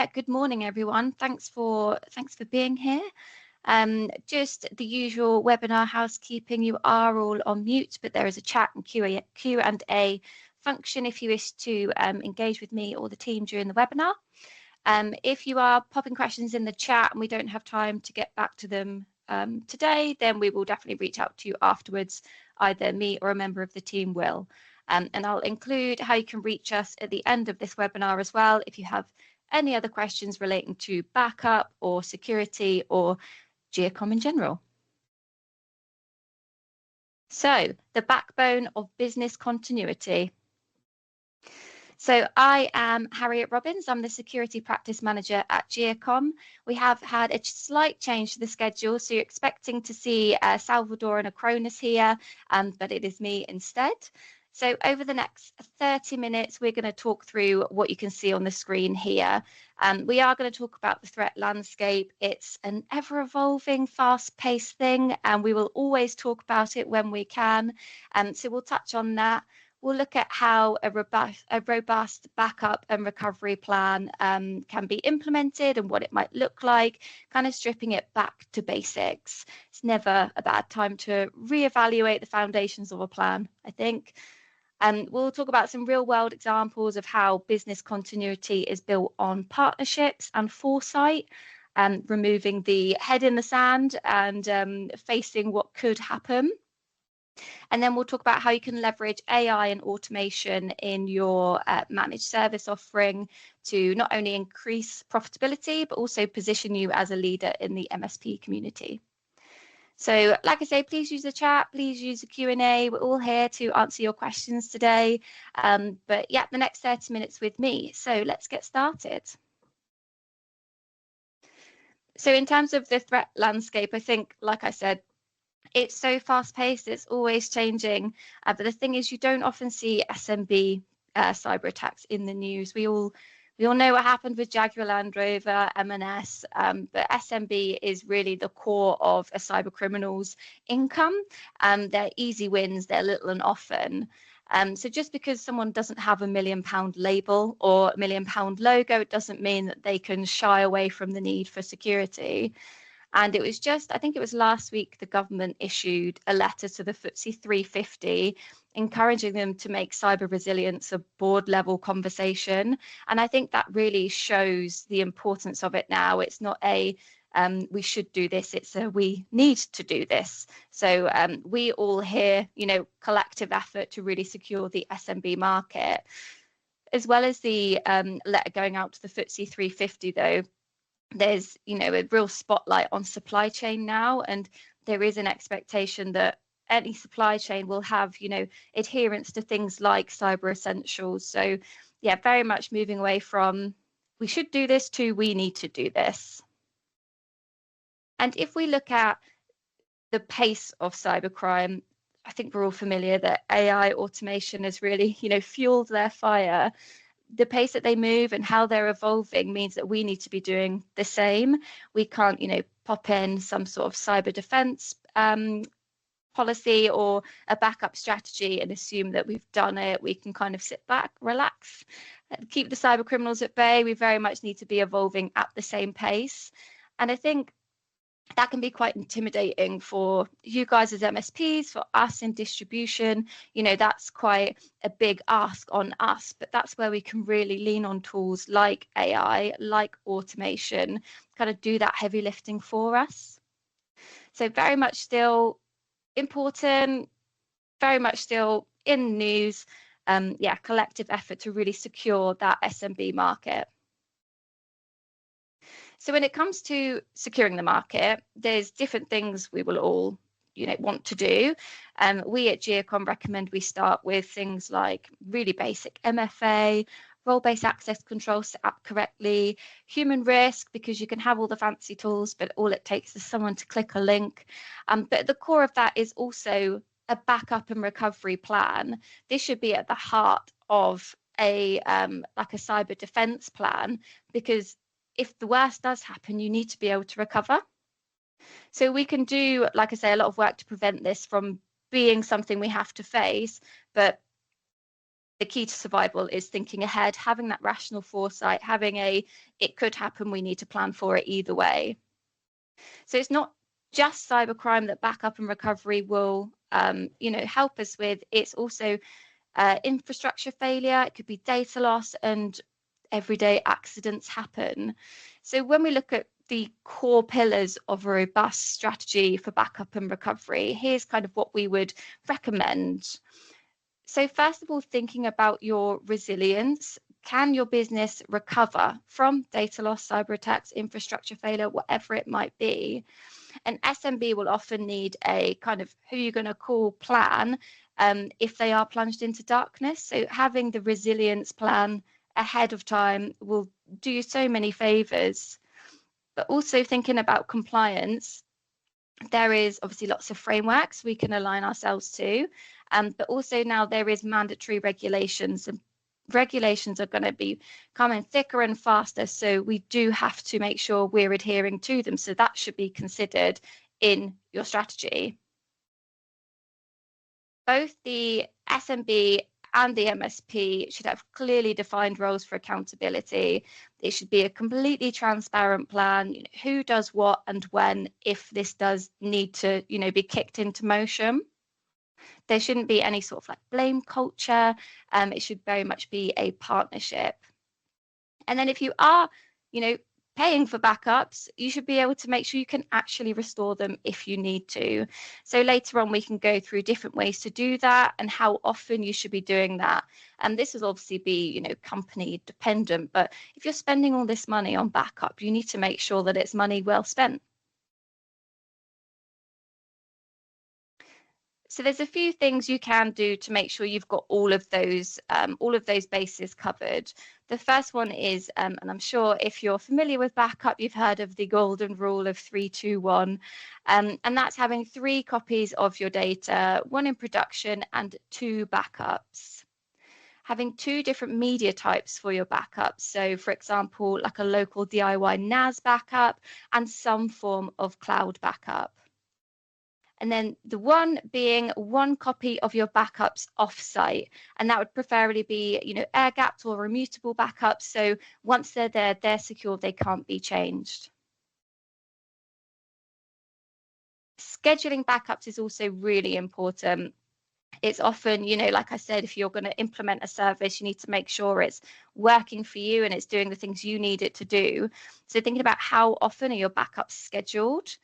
Good morning, everyone. Thanks for being here. Just the usual webinar housekeeping. You are all on mute, but there is a chat and Q&A function if you wish to engage with me or the team during the webinar. If you are popping questions in the chat and we don't have time to get back to them today, then we will definitely reach out to you afterwards. Either me or a member of the team will. And I'll include how you can reach us at the end of this webinar as well if you have any other questions relating to backup or security or Giacom in general. So, the backbone of business continuity. So I am Harriet Robbins. I'm the Security Practice Manager at Giacom. We have had a slight change to the schedule, so you're expecting to see Salvador and Acronis here, but it is me instead. So over the next 30 minutes, we're going to talk through what you can see on the screen here. We are going to talk about the threat landscape. It's an ever-evolving, fast-paced thing, and we will always talk about it when we can. So we'll touch on that. We'll look at how a robust backup and recovery plan can be implemented and what it might look like, kind of stripping it back to basics. It's never a bad time to reevaluate the foundations of a plan, I think. We'll talk about some real-world examples of how business continuity is built on partnerships and foresight, removing the head in the sand and facing what could happen. And then we'll talk about how you can leverage AI and automation in your managed service offering to not only increase profitability, but also position you as a leader in the MSP community. So like I say, please use the chat, please use the Q&A. We're all here to answer your questions today. But yeah, the next 30 minutes with me. So let's get started. So in terms of the threat landscape, I think, like I said, it's so fast paced, it's always changing. But the thing is, you don't often see SMB cyber attacks in the news. We all know what happened with Jaguar Land Rover, M&S, but SMB is really the core of a cyber criminal's income. They're easy wins, they're little and often. So just because someone doesn't have £1 million label or £1 million logo, it doesn't mean that they can shy away from the need for security. And it was just, I think it was last week, the government issued a letter to the FTSE 350, encouraging them to make cyber resilience a board level conversation. And I think that really shows the importance of it now. It's not a we should do this, it's a we need to do this. So we all here, collective effort to really secure the SMB market. As well as the letter going out to the FTSE 350, though, there's a real spotlight on supply chain now, and there is an expectation that any supply chain will have adherence to things like cyber essentials. So yeah, very much moving away from we should do this to we need to do this. And if we look at the pace of cybercrime, I think we're all familiar that AI automation has really fueled their fire. The pace that they move and how they're evolving means that we need to be doing the same. We can't, pop in some sort of cyber defense policy or a backup strategy and assume that we've done it. We can kind of sit back, relax, keep the cyber criminals at bay. We very much need to be evolving at the same pace. And I think that can be quite intimidating for you guys as MSPs, for us in distribution. That's quite a big ask on us, but that's where we can really lean on tools like AI, like automation, kind of do that heavy lifting for us. So very much still important, very much still in news. Collective effort to really secure that SMB market. So when it comes to securing the market, there's different things we will all, want to do. We at Giacom recommend we start with things like really basic MFA, role-based access control set up correctly, human risk, because you can have all the fancy tools, but all it takes is someone to click a link. But at the core of that is also a backup and recovery plan. This should be at the heart of a cyber defense plan, because if the worst does happen, you need to be able to recover. So we can do, like I say, a lot of work to prevent this from being something we have to face. But the key to survival is thinking ahead, having that rational foresight, having it could happen, we need to plan for it either way. So it's not just cybercrime that backup and recovery will help us with. It's also infrastructure failure, it could be data loss, and everyday accidents happen. So when we look at the core pillars of a robust strategy for backup and recovery, here's kind of what we would recommend. So first of all, thinking about your resilience. Can your business recover from data loss, cyber attacks, infrastructure failure, whatever it might be? An SMB will often need a kind of who you're going to call plan if they are plunged into darkness. So having the resilience plan ahead of time will do you so many favors. But also thinking about compliance, there is obviously lots of frameworks we can align ourselves to, but also now there is mandatory regulations, and regulations are going to be coming thicker and faster, so we do have to make sure we're adhering to them. So that should be considered in your strategy. Both the SMB and the MSP should have clearly defined roles for accountability. It should be a completely transparent plan, who does what and when, if this does need to, be kicked into motion. There shouldn't be any sort of like blame culture. It should very much be a partnership. And then if you are, paying for backups, you should be able to make sure you can actually restore them if you need to. So later on, we can go through different ways to do that and how often you should be doing that. And this will obviously be, company dependent, but if you're spending all this money on backup, you need to make sure that it's money well spent. So there's a few things you can do to make sure you've got all of those bases covered. The first one is, and I'm sure if you're familiar with backup, you've heard of the golden rule of 3-2-1, and that's having 3 copies of your data, 1 in production and 2 backups. Having 2 different media types for your backups. So for example, like a local DIY NAS backup and some form of cloud backup. And then the one being 1 copy of your backups off-site, and that would preferably be, air-gapped or immutable backups. So once they're there, they're secure, they can't be changed. Scheduling backups is also really important. It's often, like I said, if you're going to implement a service, you need to make sure it's working for you and it's doing the things you need it to do. So thinking about how often are your backups scheduled.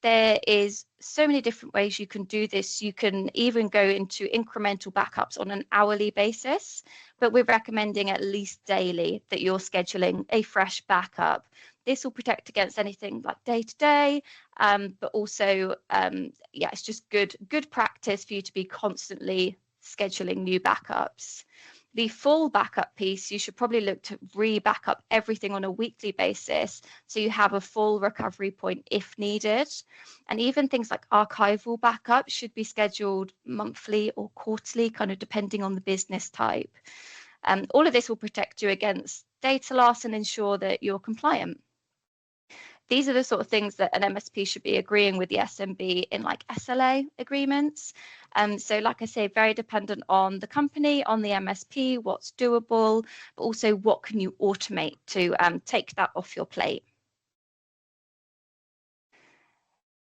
There is so many different ways you can do this. You can even go into incremental backups on an hourly basis, but we're recommending at least daily that you're scheduling a fresh backup. This will protect against anything like day to day, but also, it's just good practice for you to be constantly scheduling new backups. The full backup piece, you should probably look to re-backup everything on a weekly basis so you have a full recovery point if needed. And even things like archival backups should be scheduled monthly or quarterly, kind of depending on the business type. All of this will protect you against data loss and ensure that you're compliant. These are the sort of things that an MSP should be agreeing with the SMB in like SLA agreements. So like I say, very dependent on the company, on the MSP, what's doable, but also what can you automate to take that off your plate.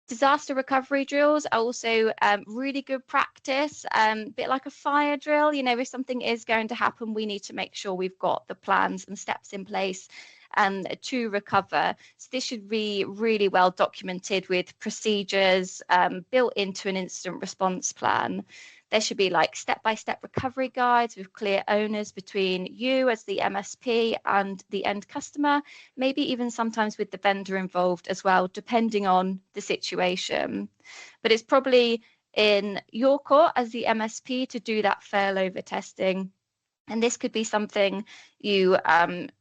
Disaster recovery drills are also really good practice, a bit like a fire drill. If something is going to happen, we need to make sure we've got the plans and steps in place to recover. So this should be really well documented with procedures built into an incident response plan. There should be like step-by-step recovery guides with clear owners between you as the MSP and the end customer, maybe even sometimes with the vendor involved as well, depending on the situation. But it's probably in your court as the MSP to do that failover testing. And this could be something you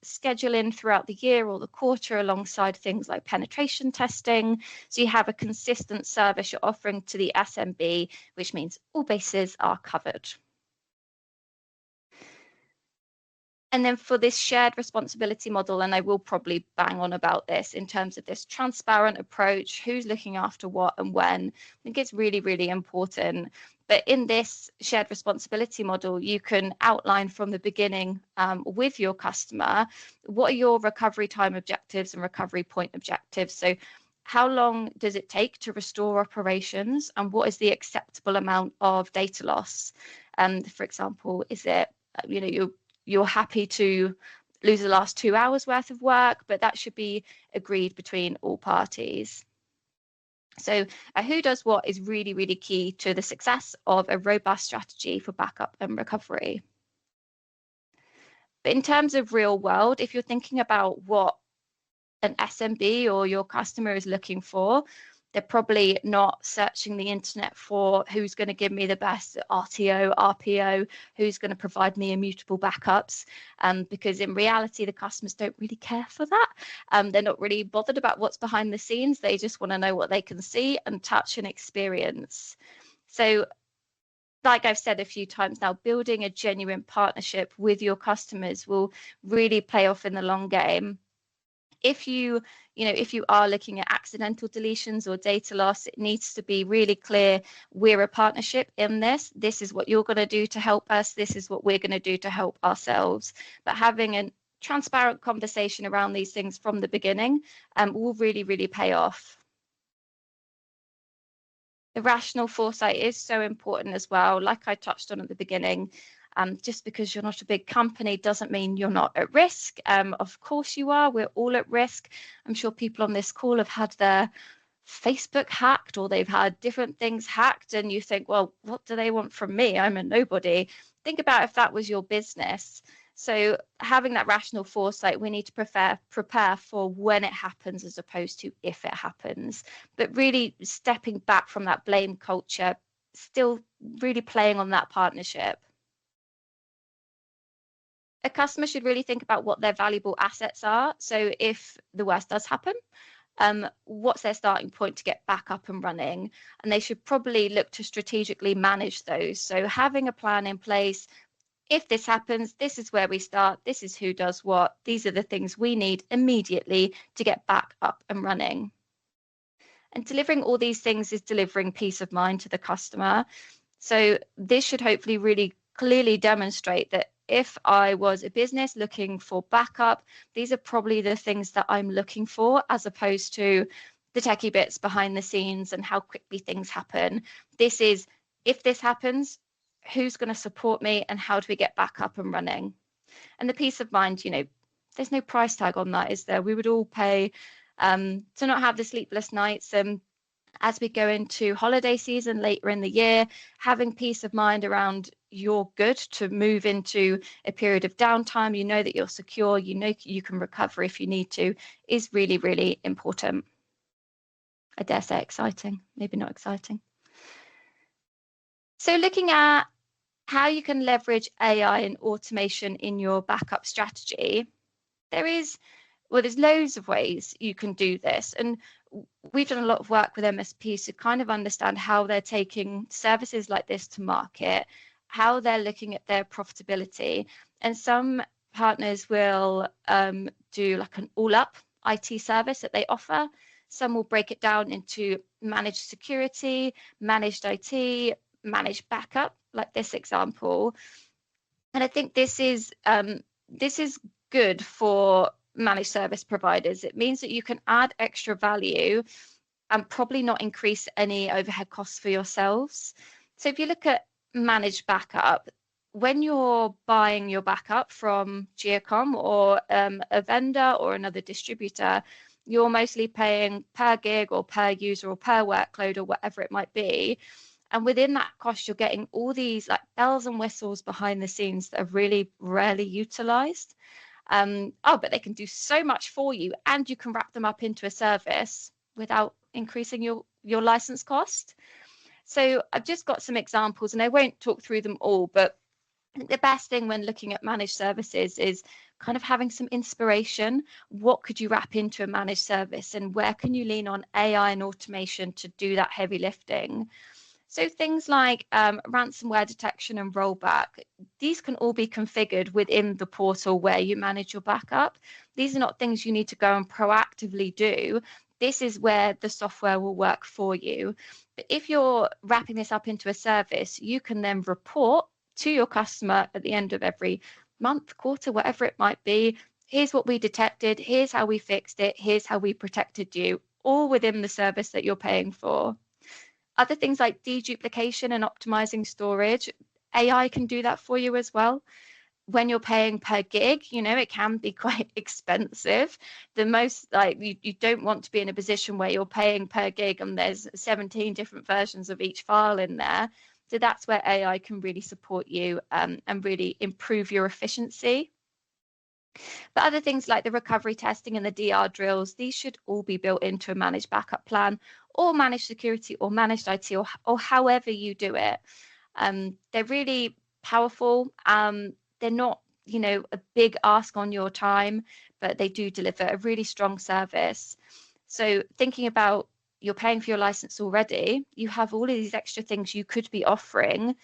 schedule in throughout the year or the quarter alongside things like penetration testing. So you have a consistent service you're offering to the SMB, which means all bases are covered. And then for this shared responsibility model, and I will probably bang on about this in terms of this transparent approach, who's looking after what and when, I think it's really, really important. But in this shared responsibility model, you can outline from the beginning with your customer, what are your recovery time objectives and recovery point objectives? So how long does it take to restore operations, and what is the acceptable amount of data loss? For example, is it, you're happy to lose the last 2 hours worth of work, but that should be agreed between all parties. So who does what is really, really key to the success of a robust strategy for backup and recovery. But in terms of real world, if you're thinking about what an SMB or your customer is looking for, they're probably not searching the internet for who's going to give me the best RTO, RPO, who's going to provide me immutable backups, because in reality, the customers don't really care for that. They're not really bothered about what's behind the scenes. They just want to know what they can see and touch and experience. So like I've said a few times now, building a genuine partnership with your customers will really pay off in the long game. If you are looking at accidental deletions or data loss, it needs to be really clear, we're a partnership in this. This is what you're going to do to help us. This is what we're going to do to help ourselves. But having a transparent conversation around these things from the beginning will really, really pay off. The rational foresight is so important as well. Like I touched on at the beginning, just because you're not a big company doesn't mean you're not at risk. Of course you are. We're all at risk. I'm sure people on this call have had their Facebook hacked, or they've had different things hacked, and you think, well, what do they want from me? I'm a nobody. Think about if that was your business. So having that rational foresight, we need to prepare for when it happens as opposed to if it happens. But really stepping back from that blame culture, still really playing on that partnership. A customer should really think about what their valuable assets are. So if the worst does happen, what's their starting point to get back up and running? And they should probably look to strategically manage those. So having a plan in place, if this happens, this is where we start, this is who does what, these are the things we need immediately to get back up and running. And delivering all these things is delivering peace of mind to the customer. So this should hopefully really clearly demonstrate that if I was a business looking for backup, these are probably the things that I'm looking for, as opposed to the techie bits behind the scenes and how quickly things happen. This is, if this happens, who's going to support me and how do we get back up and running? And the peace of mind, there's no price tag on that, is there? We would all pay to not have the sleepless nights. As we go into holiday season later in the year, having peace of mind around you're good to move into a period of downtime, you know that you're secure, you know you can recover if you need to, is really, really important. I dare say exciting, maybe not exciting. So looking at how you can leverage AI and automation in your backup strategy, there's loads of ways you can do this. And we've done a lot of work with MSPs to kind of understand how they're taking services like this to market, how they're looking at their profitability. And some partners will do like an all-up IT service that they offer. Some will break it down into managed security, managed IT, managed backup, like this example. And I think this is good for managed service providers. It means that you can add extra value and probably not increase any overhead costs for yourselves. So if you look at managed backup, when you're buying your backup from Giacom or a vendor or another distributor, you're mostly paying per gig or per user or per workload or whatever it might be. And within that cost, you're getting all these like bells and whistles behind the scenes that are really rarely utilized. But they can do so much for you, and you can wrap them up into a service without increasing your license cost. So I've just got some examples, and I won't talk through them all, but I think the best thing when looking at managed services is kind of having some inspiration. What could you wrap into a managed service, and where can you lean on AI and automation to do that heavy lifting? So things like ransomware detection and rollback, these can all be configured within the portal where you manage your backup. These are not things you need to go and proactively do. this is where the software will work for you. But if you're wrapping this up into a service, you can then report to your customer at the end of every month, quarter, whatever it might be. Here's what we detected. Here's how we fixed it. Here's how we protected you, all within the service that you're paying for. Other things like deduplication and optimizing storage, AI can do that for you as well. When you're paying per gig, it can be quite expensive. You don't want to be in a position where you're paying per gig and there's 17 different versions of each file in there. So that's where AI can really support you and really improve your efficiency. But other things like the recovery testing and the DR drills, these should all be built into a managed backup plan or managed security or managed IT or however you do it. They're really powerful. They're not, a big ask on your time, but they do deliver a really strong service. So thinking about you're paying for your license already, you have all of these extra things you could be offering.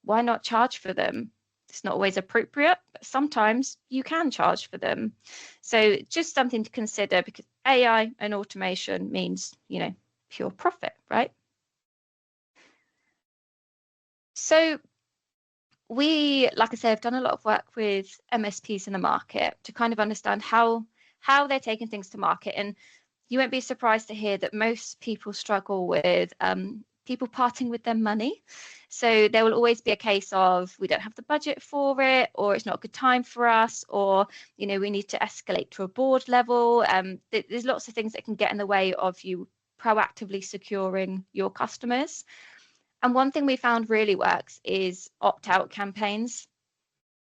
Why not charge for them? It's not always appropriate, but sometimes you can charge for them. So just something to consider, because AI and automation means, pure profit, right? So we, like I said, have done a lot of work with MSPs in the market to kind of understand how they're taking things to market. And you won't be surprised to hear that most people struggle with people parting with their money. So there will always be a case of we don't have the budget for it, or it's not a good time for us, or we need to escalate to a board level. There's lots of things that can get in the way of you proactively securing your customers. And one thing we found really works is opt-out campaigns.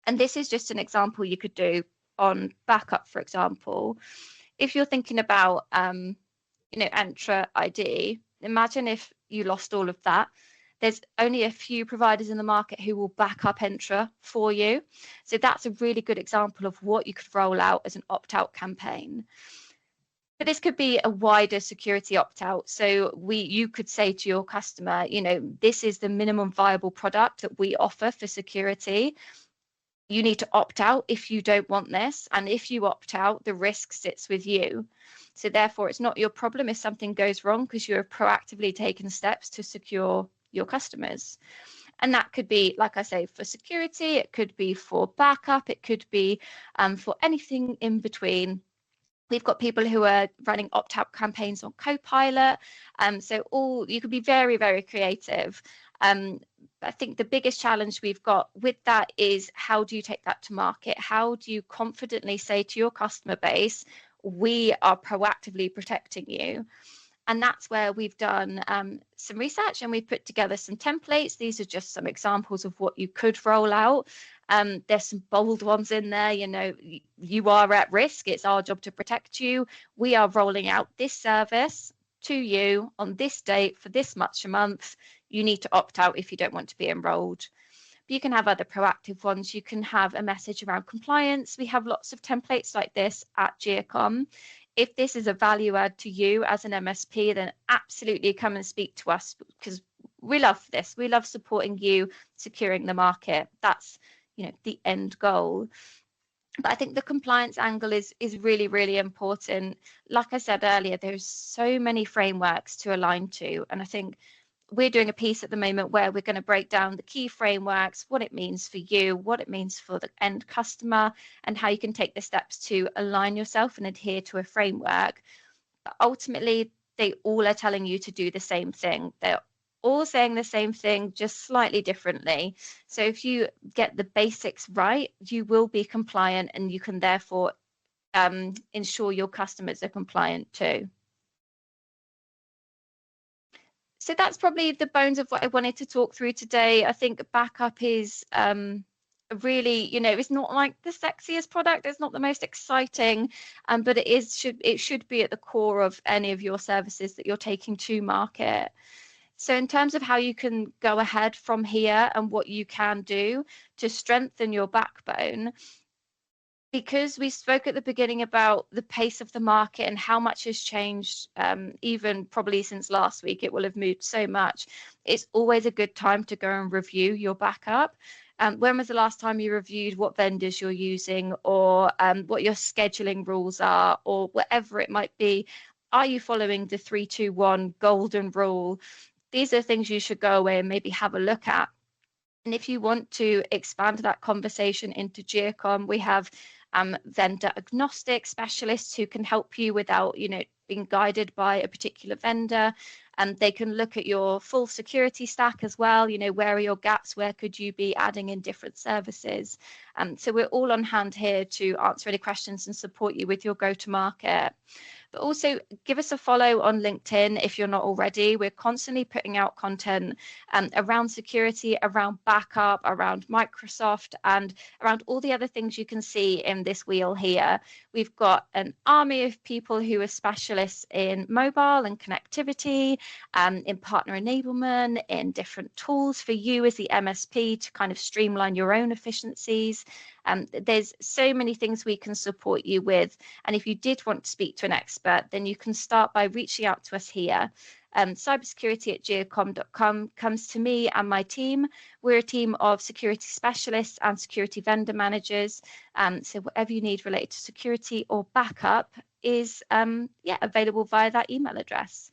And this is just an example you could do on backup, for example. If you're thinking about, Entra ID, imagine if you lost all of that. There's only a few providers in the market who will back up Entra for you. So that's a really good example of what you could roll out as an opt-out campaign. But this could be a wider security opt-out. So you could say to your customer, this is the minimum viable product that we offer for security. You need to opt out if you don't want this. And if you opt out, the risk sits with you. So therefore, it's not your problem if something goes wrong, because you're proactively taking steps to secure your customers. And that could be, like I say, for security, it could be for backup, it could be for anything in between. We've got people who are running opt-out campaigns on Copilot. So you could be very, very creative. I think the biggest challenge we've got with that is, how do you take that to market? How do you confidently say to your customer base, we are proactively protecting you? And that's where we've done some research, and we've put together some templates. These are just some examples of what you could roll out. There's some bold ones in there. You are at risk. It's our job to protect you. We are rolling out this service to you on this date for this much a month. You need to opt out if you don't want to be enrolled. But you can have other proactive ones. You can have a message around compliance. We have lots of templates like this at Giacom. If this is a value add to you as an MSP, then absolutely come and speak to us, because we love this. We love supporting you securing the market. That's, the end goal. But I think the compliance angle is really, really important. Like I said earlier, there's so many frameworks to align to. And I think we're doing a piece at the moment where we're going to break down the key frameworks, what it means for you, what it means for the end customer, and how you can take the steps to align yourself and adhere to a framework. But ultimately, they all are telling you to do the same thing. They're all saying the same thing, just slightly differently. So if you get the basics right, you will be compliant, and you can therefore ensure your customers are compliant too. So that's probably the bones of what I wanted to talk through today. I think backup is really, it's not like the sexiest product. It's not the most exciting, but it should be at the core of any of your services that you're taking to market. So in terms of how you can go ahead from here and what you can do to strengthen your backbone, because we spoke at the beginning about the pace of the market and how much has changed, even probably since last week, it will have moved so much. It's always a good time to go and review your backup. When was the last time you reviewed what vendors you're using, or what your scheduling rules are, or whatever it might be? Are you following the 3-2-1 golden rule? These are things you should go away and maybe have a look at. And if you want to expand that conversation into Giacom, we have vendor agnostic specialists who can help you without, being guided by a particular vendor. And they can look at your full security stack as well. Where are your gaps? Where could you be adding in different services? So we're all on hand here to answer any questions and support you with your go-to-market. But also give us a follow on LinkedIn if you're not already. We're constantly putting out content around security, around backup, around Microsoft, and around all the other things you can see in this wheel here. We've got an army of people who are specialists in mobile and connectivity, in partner enablement, in different tools for you as the MSP to kind of streamline your own efficiencies. There's so many things we can support you with. And if you did want to speak to an expert, then you can start by reaching out to us here. Cybersecurity@giacom.com comes to me and my team. We're a team of security specialists and security vendor managers. So whatever you need related to security or backup is available via that email address.